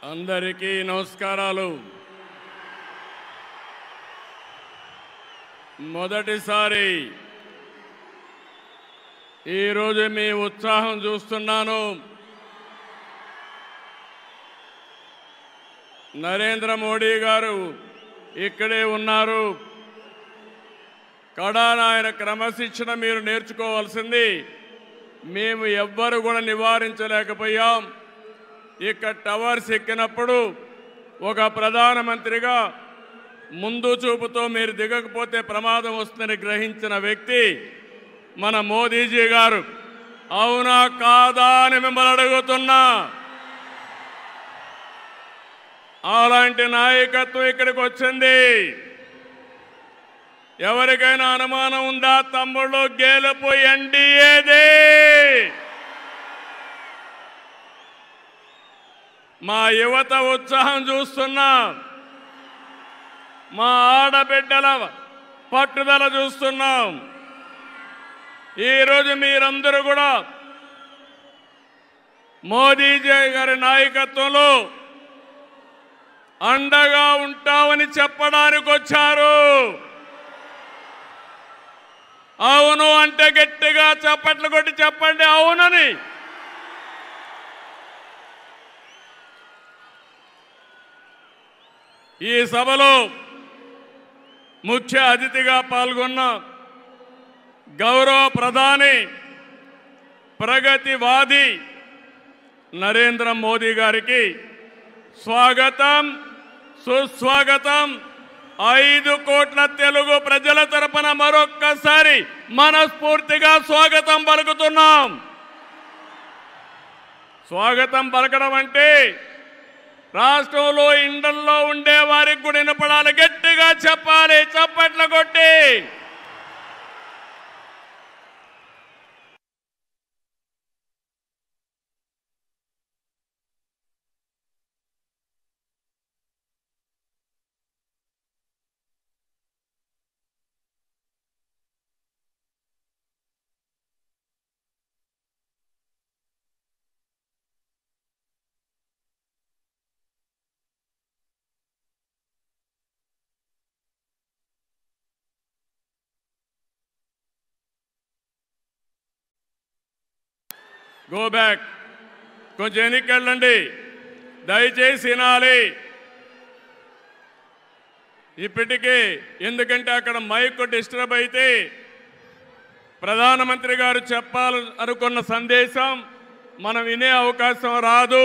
అందరికీ నమస్కారాలు. మొదటిసారి ఈరోజు మీ ఉత్సాహం చూస్తున్నాను. నరేంద్ర మోడీ గారు ఇక్కడే ఉన్నారు. కడాన ఆయన క్రమశిక్షణ మీరు నేర్చుకోవాల్సింది. మేము ఎవ్వరు కూడా నివారించలేకపోయాం. ఇక్కడ టవర్స్ ఎక్కినప్పుడు ఒక ప్రధానమంత్రిగా ముందు చూపుతో మీరు దిగకపోతే ప్రమాదం వస్తుందని గ్రహించిన వ్యక్తి మన మోదీజీ గారు. అవునా కాదా అని మిమ్మల్ని అడుగుతున్నా. అలాంటి నాయకత్వం ఇక్కడికి వచ్చింది. ఎవరికైనా అనుమానం ఉందా? తమ్ముళ్ళు, గెలుపు ఎన్డీఏదే. మా యువత ఉత్సాహం చూస్తున్నా, మా ఆడబిడ్డల పట్టుదల చూస్తున్నాం. ఈరోజు మీరందరూ కూడా మోదీజీ గారి నాయకత్వంలో అండగా ఉంటామని చెప్పడానికి వచ్చారు. అవును అంటే గట్టిగా చప్పట్లు కొట్టి చెప్పండి అవునని. ఈ సభలో ముఖ్య అతిథిగా పాల్గొన్న గౌరవ ప్రధాని, ప్రగతివాది నరేంద్ర మోదీ గారికి స్వాగతం, సుస్వాగతం. 5 కోట్ల తెలుగు ప్రజల తరపున మరొక్కసారి మనస్ఫూర్తిగా స్వాగతం పలుకుతున్నాం. స్వాగతం పలకడం అంటే రాష్ట్రంలో ఇండల్లో ఉండే వారికి కూడా వినపడాలి. గట్టిగా చెప్పాలి, చప్పట్లు కొట్టి. గో బ్యాక్, కొంచెం వెనక్కి వెళ్ళండి, దయచేసి వినాలి ఇప్పటికే. ఎందుకంటే అక్కడ మైక్ డిస్టర్బ్ అయితే ప్రధానమంత్రి గారు చెప్పాలనుకున్న సందేశం మనం వినే అవకాశం రాదు.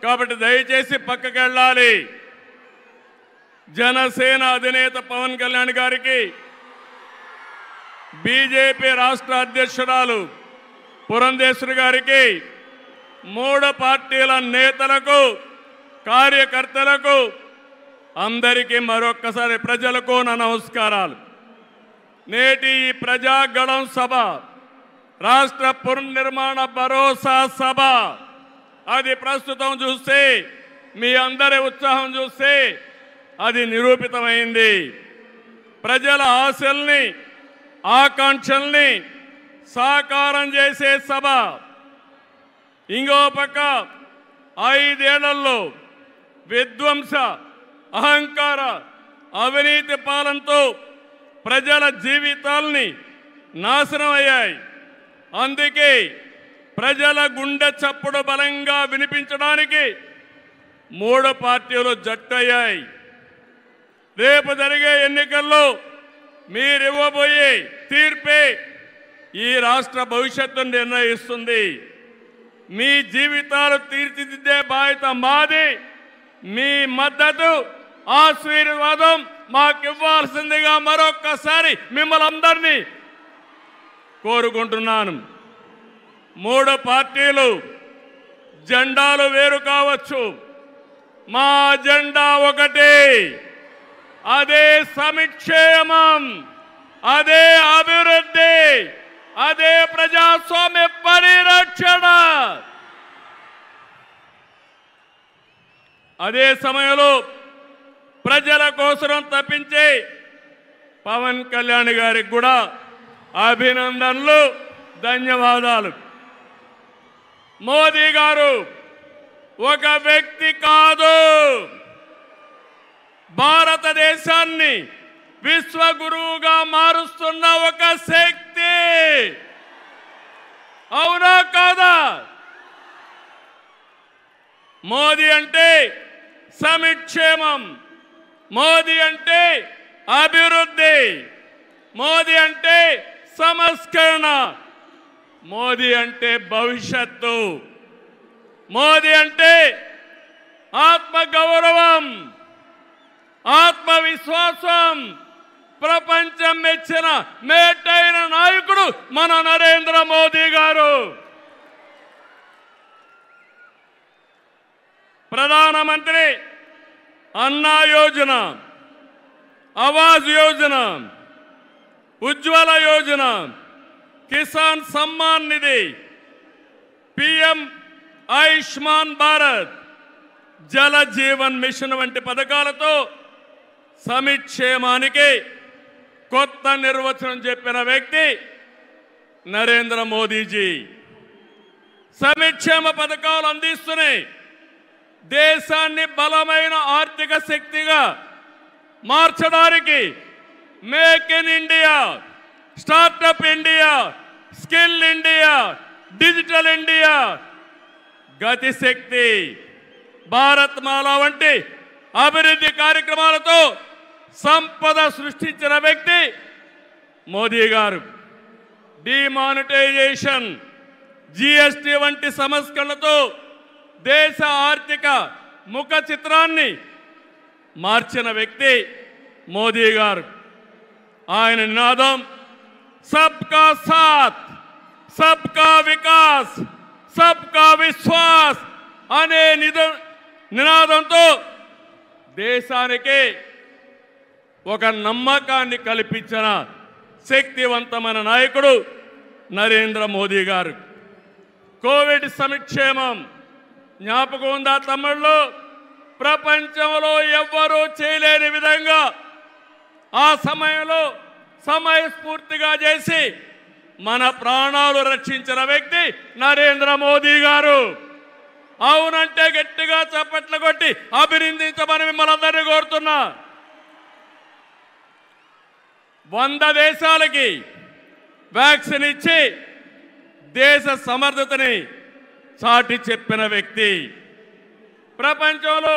కాబట్టి దయచేసి పక్కకి వెళ్ళాలి. జనసేన అధినేత పవన్ కళ్యాణ్ గారికి, బీజేపీ రాష్ట్ర అధ్యక్షురాలు పురంధేశ్వరి గారికి, 3 పార్టీల నేతలకు, కార్యకర్తలకు, అందరికీ మరొక్కసారి ప్రజలకు నా నమస్కారాలు. నేటి ఈ ప్రజాగళం సభ రాష్ట్ర పునర్నిర్మాణ భరోసా సభ. అది ప్రస్తుతం చూస్తే, మీ అందరి ఉత్సాహం చూస్తే అది నిరూపితమైంది. ప్రజల ఆశల్ని, ఆకాంక్షల్ని సాకారం చేసే సభ. ఇంకో పక్క 5 ఏళ్లలో విధ్వంస, అహంకార, అవినీతి పాలనతో ప్రజల జీవితాల్ని నాశనం అయ్యాయి. అందుకే ప్రజల గుండె చప్పుడు బలంగా వినిపించడానికి 3 పార్టీలు జట్టయ్యాయి. రేపు జరిగే ఎన్నికల్లో మీరివ్వబోయే తీర్పే ఈ రాష్ట్ర భవిష్యత్తును నిర్ణయిస్తుంది. మీ జీవితాలు తీర్చిదిద్దే బాధ్యత మాది. మీ మద్దతు, ఆశీర్వాదం మాకివ్వాల్సిందిగా మరొక్కసారి మిమ్మల్ని అందరినీ కోరుకుంటున్నాను. 3 పార్టీలు జెండాలు వేరు కావచ్చు, మా జెండా ఒకటే. అదే సంక్షేమం, అదే అభివృద్ధి, అదే ప్రజాస్వామ్య పరిరక్షణ. అదే సమయంలో ప్రజల కోసం తప్పించే పవన్ కళ్యాణ్ గారికి కూడా అభినందనలు, ధన్యవాదాలు. మోదీ గారు ఒక వ్యక్తి కాదు, భారతదేశాన్ని విశ్వగురువుగా మారుస్తున్న ఒక శక్తి. అవునా కాదా? మోదీ అంటే సమిక్షేమం, మోదీ అంటే అభివృద్ధి, మోదీ అంటే సంస్కరణ, మోదీ అంటే భవిష్యత్తు, మోదీ అంటే ఆత్మగౌరవం, ఆత్మవిశ్వాసం. ప్రపంచం మెచ్చిన మేటైన నాయకుడు మన నరేంద్ర మోదీ గారు. ప్రధానమంత్రి అన్నా యోజన, ఆవాజ్ యోజన, ఉజ్వల యోజన, కిసాన్ సమ్మాన్ నిధి, పిఎం ఆయుష్మాన్ భారత్, జల జీవన్ మిషన్ వంటి పథకాలతో సమిక్షేమానికి కొత్త నిర్వచనం చెప్పిన వ్యక్తి నరేంద్ర మోదీజీ. సమిక్షేమ పథకాలు అందిస్తున్నాయి దేశాన్ని బలమైన ఆర్థిక శక్తిగా మార్చడానికి. Make in India, startup India, skill India, digital India, Gatishakti, Bharatmala వంటి అభివృద్ధి కార్యక్రమాలతో సంపద సృష్టించిన వ్యక్తి మోదీ గారు. డిమానిటైజేషన్, జిఎస్టి వంటి సంస్కరణలతో దేశ ఆర్థిక ముఖ చిత్రాన్ని మార్చిన వ్యక్తి మోదీ గారు. ఆయన నినాదం సబ్కా సాత్, సబ్కా వికాస్, సబ్కా విశ్వాస్ అనే నినాదంతో దేశానికి ఒక నమ్మకాన్ని కల్పించిన శక్తివంతమైన నాయకుడు నరేంద్ర మోదీ గారు. కోవిడ్ సంక్షేమం జ్ఞాపకం ఉందా తమిళ్లో? ప్రపంచంలో ఎవ్వరూ చేయలేని విధంగా ఆ సమయంలో సమయస్ఫూర్తిగా చేసి మన ప్రాణాలు రక్షించిన వ్యక్తి నరేంద్ర మోదీ గారు. అవునంటే గట్టిగా చప్పట్లు కొట్టి అభినందించమని మిమ్మల్ని అందరినీ కోరుతున్నా. 100 దేశాలకి వ్యాక్సిన్ ఇచ్చి దేశ సమర్థతని చాటి చెప్పిన వ్యక్తి. ప్రపంచంలో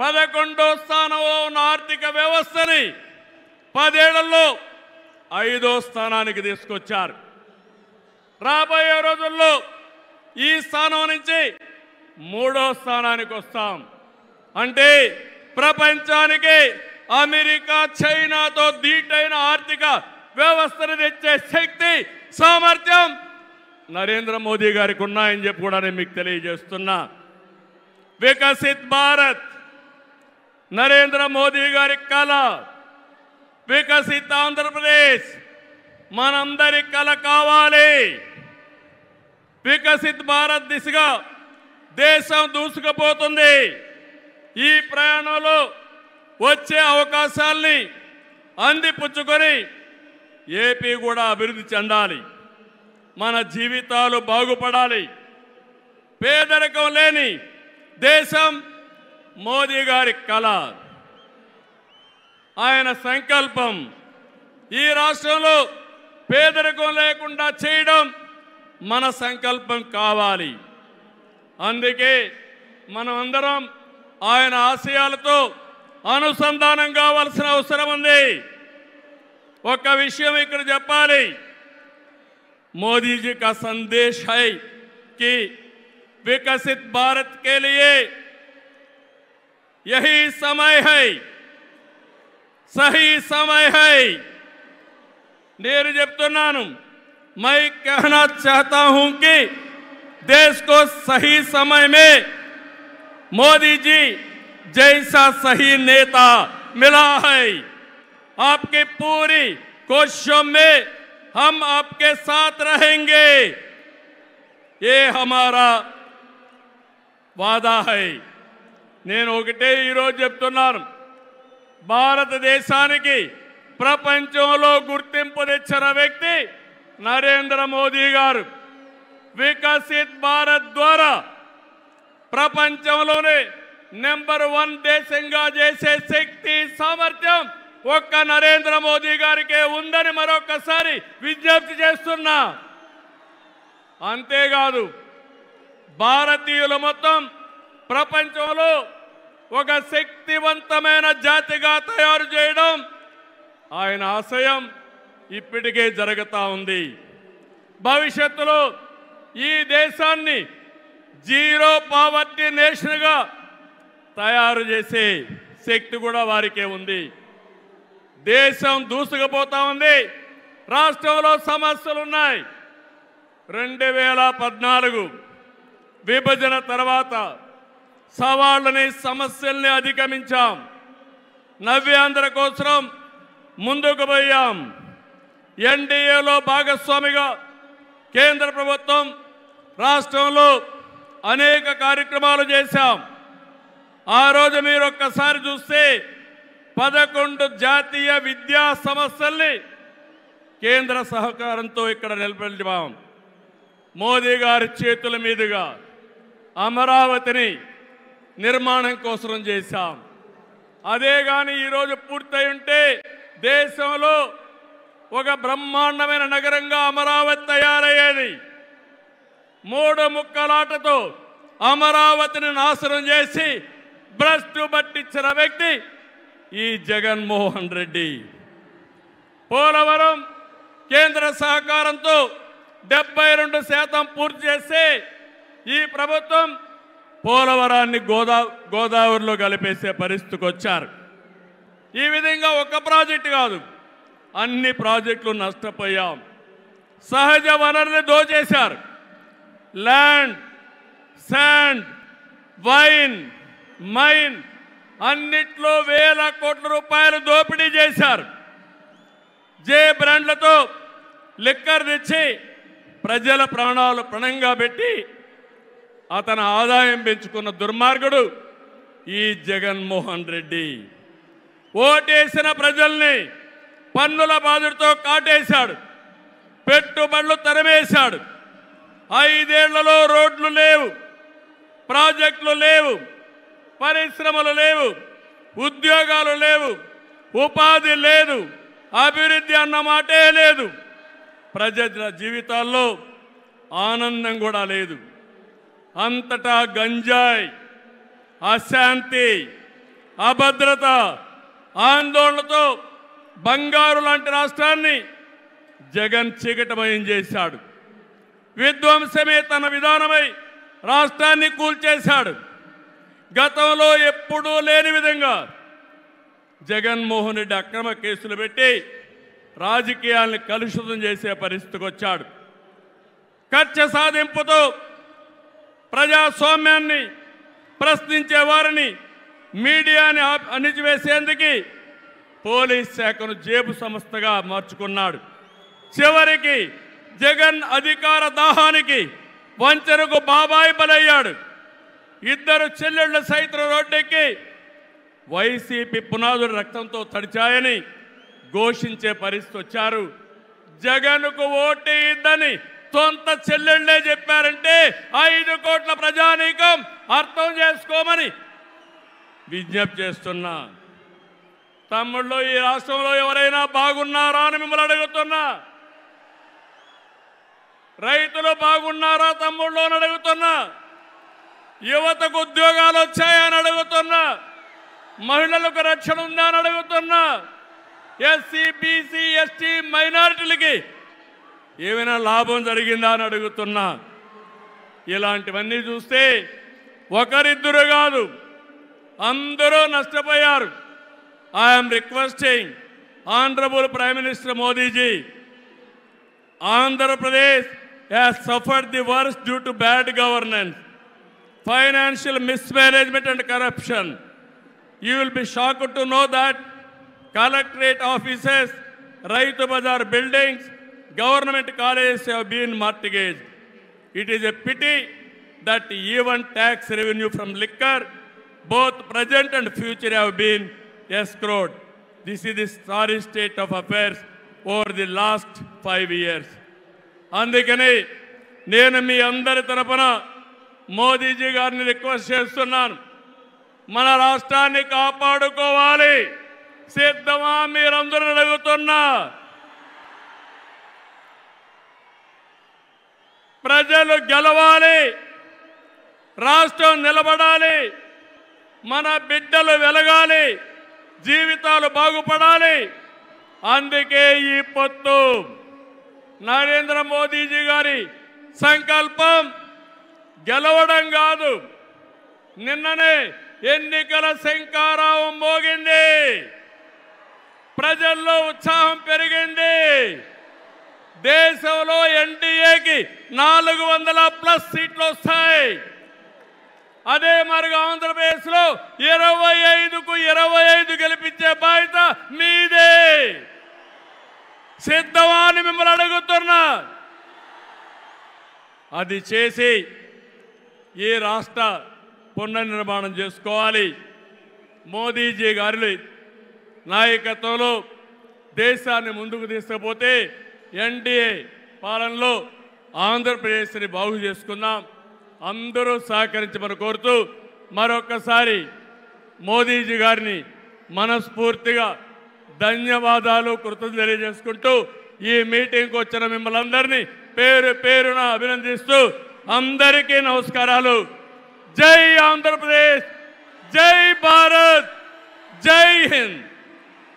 11వ స్థానంలో ఉన్న ఆర్థిక వ్యవస్థని 10 ఏళ్లలో 5వ స్థానానికి తీసుకొచ్చారు. రాబోయే రోజుల్లో ఈ స్థానం నుంచి 3వ స్థానానికి వస్తాం. అంటే ప్రపంచానికి అమెరికా, చైనాతో ధీటైన ఆర్థిక వ్యవస్థను తెచ్చే శక్తి, సామర్థ్యం నరేంద్ర మోదీ గారికి ఉన్నాయని చెప్పి కూడా నేను మీకు తెలియజేస్తున్నా. వికసిత్ భారత్ నరేంద్ర మోదీ గారి కళ. వికసిత్ ఆంధ్రప్రదేశ్ మనందరి కళ కావాలి. వికసిత్ భారత్ దిశగా దేశం దూసుకుపోతుంది. ఈ ప్రయాణంలో వచ్చే అవకాశాల్ని అందిపుచ్చుకొని ఏపీ కూడా అభివృద్ధి చెందాలి. మన జీవితాలు బాగుపడాలి. పేదరికం లేని దేశం మోదీ గారి కళ, ఆయన సంకల్పం. ఈ రాష్ట్రంలో పేదరికం లేకుండా చేయడం మన సంకల్పం కావాలి. అందుకే మనం అందరం ఆయన ఆశయాలతో అనుసంధానం కావాల్సిన అవసరం ఉంది. ఒక విషయం ఇక్కడ చెప్పాలి. मोदी जी का संदेश है कि विकसित भारत के लिए यही समय है, सही समय है. నేను చెప్తున్నాను, मैं कहना चाहता हूं कि देश को सही समय में मोदी जी जैसा सही नेता मिला है. आपकी पूरी कोशिशों में हम आपके साथ रहेंगे, ये हमारा वादा है. నేను ఒకటే ఈరోజు చెప్తున్నాను, భారతదేశానికి ప్రపంచంలో గుర్తింపు తెచ్చిన వ్యక్తి నరేంద్ర మోదీ గారు. వికసిత్ భారత్ ద్వారా ప్రపంచంలోనే నెంబర్ 1 దేశంగా చేసే శక్తి సామర్థ్యం ఒక్క నరేంద్ర మోదీ గారికే ఉందని మరొకసారి విజ్ఞప్తి చేస్తున్నా. అంతేకాదు భారతీయులు మొత్తం ప్రపంచంలో ఒక శక్తివంతమైన జాతిగా తయారు చేయడం ఆయన ఆశయం ఇప్పటికే జరుగుతూ ఉంది. భవిష్యత్తులో ఈ దేశాన్ని జీరో పావర్టీ నేషన్గా తయారు చేసే శక్తి కూడా వారికే ఉంది. దేశం దూసుకుపోతా ఉంది. రాష్ట్రంలో సమస్యలు ఉన్నాయి. 2014 విభజన తర్వాత సవాళ్ళని సమస్యల్ని అధిగమించాం. నవ్యాంధ్ర కోసం ముందుకు పోయాం. ఎన్డీఏలో భాగస్వామిగా కేంద్ర ప్రభుత్వం రాష్ట్రంలో అనేక కార్యక్రమాలు చేశాం. ఆ రోజు మీరు ఒక్కసారి చూస్తే 11 జాతీయ విద్యా సంస్థల్ని కేంద్ర సహకారంతో ఇక్కడ నిలబెట్టాం. మోదీ గారి చేతుల మీదుగా అమరావతిని నిర్మాణం కోసం చేశాం. అదే కానీ ఈరోజు పూర్తయి ఉంటే దేశంలో ఒక బ్రహ్మాండమైన నగరంగా అమరావతి తయారయ్యేది. 3 ముక్కలాటతో అమరావతిని నాశనం చేసి భ్రష్టు పట్టించిన వ్యక్తి ఈ జగన్మోహన్ రెడ్డి. పోలవరం కేంద్ర సహకారంతో 72% పూర్తి చేస్తే ఈ ప్రభుత్వం పోలవరాన్ని గోదావరిలో కలిపేసే పరిస్థితికి వచ్చారు. ఈ విధంగా ఒక ప్రాజెక్టు కాదు, అన్ని ప్రాజెక్టులు నష్టపోయాం. సహజ వనరులు దోచేశారు. ల్యాండ్, శాండ్, వైన్, మైన్ అన్నిట్లో వేల కోట్ల రూపాయలు దోపిడీ చేశారు. జే బ్రాండ్లతో లిక్కర్ తెచ్చి ప్రజల ప్రాణాలు పణంగా పెట్టి అతను ఆదాయం పెంచుకున్న దుర్మార్గుడు ఈ జగన్మోహన్ రెడ్డి. ఓటేసిన ప్రజల్ని పన్నుల బాధతో కాటేశాడు. పెట్టుబడులు తరిమేశాడు. 5 ఏళ్లలో రోడ్లు లేవు, ప్రాజెక్టులు లేవు, పరిశ్రమలు లేవు, ఉద్యోగాలు లేవు, ఉపాధి లేదు, అభివృద్ధి అన్న మాటే లేదు. ప్రజల జీవితాల్లో ఆనందం కూడా లేదు. అంతటా గంజాయి, అశాంతి, అభద్రత, ఆందోళనతో బంగారు లాంటి రాష్ట్రాన్ని జగన్ చీకటమయం చేశాడు. విధ్వంసమే తన విధానమై రాష్ట్రాన్ని కూల్చేశాడు. గతంలో ఎప్పుడూ లేని విధంగా జగన్మోహన్ రెడ్డి అక్రమ కేసులు పెట్టి రాజకీయాలను కలుషితం చేసే పరిస్థితికి వచ్చాడు. కక్ష సాధింపుతో ప్రజాస్వామ్యాన్ని ప్రశ్నించే వారిని, మీడియాని అణిచివేసేందుకు పోలీస్ శాఖను జేబు సంస్థగా మార్చుకున్నాడు. చివరికి జగన్ అధికార దాహానికి వంచనకు బాబాయి బలయ్యాడు. 2 చెల్లెళ్ల సైతం రోడ్డెక్కి వైసీపీ పునాదులు రక్తంతో తడిచాయని ఘోషించే పరిస్థితి వచ్చారు. జగన్కు ఓటు ఇద్దని సొంత చెల్లెళ్లే చెప్పారంటే 5 కోట్ల ప్రజానీకం అర్థం చేసుకోమని విజ్ఞప్తి చేస్తున్నా. తమ్ముళ్ళు, ఈ రాష్ట్రంలో ఎవరైనా బాగున్నారా అని మిమ్మల్ని అడుగుతున్నా. రైతులు బాగున్నారా తమ్ముళ్ళు అని అడుగుతున్నా. యువతకు ఉద్యోగాలు వచ్చాయని అడుగుతున్నా. మహిళలకు రక్షణ ఉందా అని అడుగుతున్నా. ఎస్సీ, బీసీ, ఎస్టీ మైనారిటీలకి ఏమైనా లాభం జరిగిందా అని అడుగుతున్నా. ఇలాంటివన్నీ చూస్తే ఒకరిద్దరు కాదు, అందరూ నష్టపోయారు. I'm requesting honourable prime minister Modiji, Andhra Pradesh has suffered the worst due to bad governance, financial mismanagement and corruption. You will be shocked to know that collectorate offices, Raitu Bazar buildings, government colleges have been mortgaged. It is a pity that even tax revenue from liquor, both present and future, have been escrowed. This is the sorry state of affairs over the last 5 years. అందుకని నేను మీ అందరి తరపున మోదీజీ గారిని request చేస్తున్నాను, మన రాష్ట్రాన్ని కాపాడుకోవాలి. సిద్ధమా మీరందరూ అడుగుతున్నా? ప్రజలు గెలవాలి, రాష్ట్రం నిలబడాలి, మన బిడ్డలు వెలగాలి, జీవితాలు బాగుపడాలి. అందుకే ఈ పొత్తు. నరేంద్ర మోదీజీ గారి సంకల్పం గెలవడం కాదు. నిన్ననే ఎన్నికల శంఖారావం మోగింది, ప్రజల్లో ఉత్సాహం పెరిగింది. దేశంలో ఎన్డీఏకి 400+ సీట్లు వస్తాయి. అదే మరిగా ఆంధ్రప్రదేశ్లో 25కు 25 గెలిపించే బాధ్యత మీదే. సిద్ధమా అని మిమ్మల్ని అడుగుతున్నా. అది చేసి ఈ రాష్ట్ర పునర్నిర్మాణం చేసుకోవాలి. మోదీజీ గారి నాయకత్వంలో దేశాన్ని ముందుకు తీసుకుపోతే ఎన్డీఏ పాలనలో ఆంధ్రప్రదేశ్ని బాగు చేసుకుందాం. అందరూ సహకరించమని కోరుతూ మరొకసారి మోదీజీ గారిని మనస్ఫూర్తిగా ధన్యవాదాలు, కృతజ్ఞతలు తెలియజేసుకుంటూ ఈ మీటింగ్కి వచ్చిన మిమ్మల్ని అందరినీ పేరు పేరున అభినందిస్తూ అందరికీ నమస్కారాలు. జై ఆంధ్రప్రదేశ్, జై భారత్, జై హింద్.